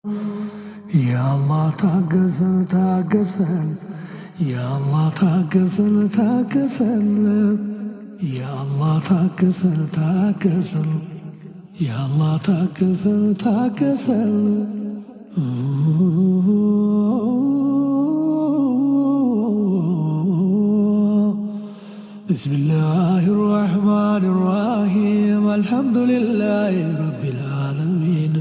ያአላህ ታገሰን ታገሰን፣ ያአላህ ታገሰን ታገሰን፣ ያአላህ ታገሰን ታገሰን፣ ያአላህ ታገሰን ታገሰን። ቢስሚላሂ ራሕማኒ ራሒም አልሐምዱሊላሂ ረቢል ዓለሚን።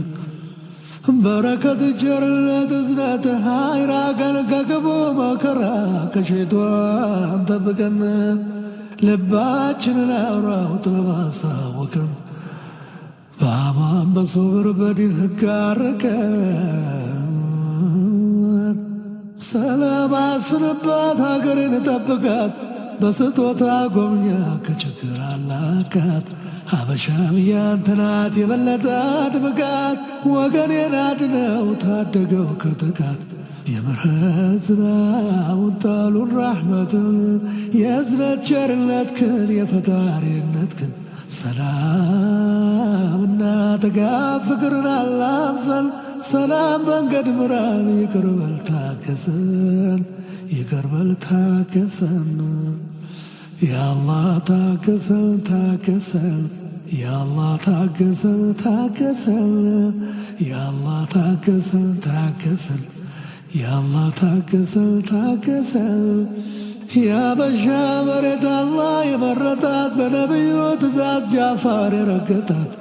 በረከት ቸርነት እዝነት ሀይራቀን ከክፉ መከራ ከሸይጧን ጠብቀን፣ ልባችንን አውራው ጥበብ አሳወቀን፣ በአማን በሶብር በዲን ሕግ አረቀን። ሰላም አስፍንባት ሀገርን ጠብቃት፣ በስጦታ ጎብኛ ከችግር አላቃት። ሀበሻም ያንተ ናት የበለጠ አድምቃት፣ ወገኔን አድነው ታደገው ከጥቃት። የምህረት ዝናቡን ጣሉን ራሕመትን፣ የእዝነት ቸርነትክን የፈጣሪነትክን፣ ሰላምና ጥጋብ ፍቅርን አላብሰን። ሰላም መንገድ ምራን፣ ይቅር በል ታገሰን፣ ይቅር በል ታገሰን። ያአላህ ታገሰን ታገሰን፣ ያአላህ ታገሰን ታገሰን፣ ያአላህ ታገሰን ታገሰን፣ ያአላህ ታገሰን ታገሰን። የሀበሻ መሬት አላህ የመረጣት፣ በነቢዩ ትእዛዝ ጃፋር የረገጣት፣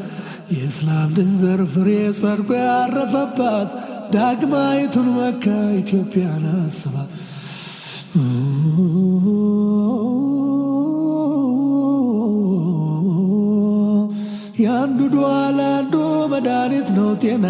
የእስላም ድንዘር ፍሬ ጸድቆ ያረፈባት፣ ዳግማይቱን መካ ኢትዮጵያን አስባት። የአንዱ ዱዓ ለአንዱ መድኃኒት ነው ጤና።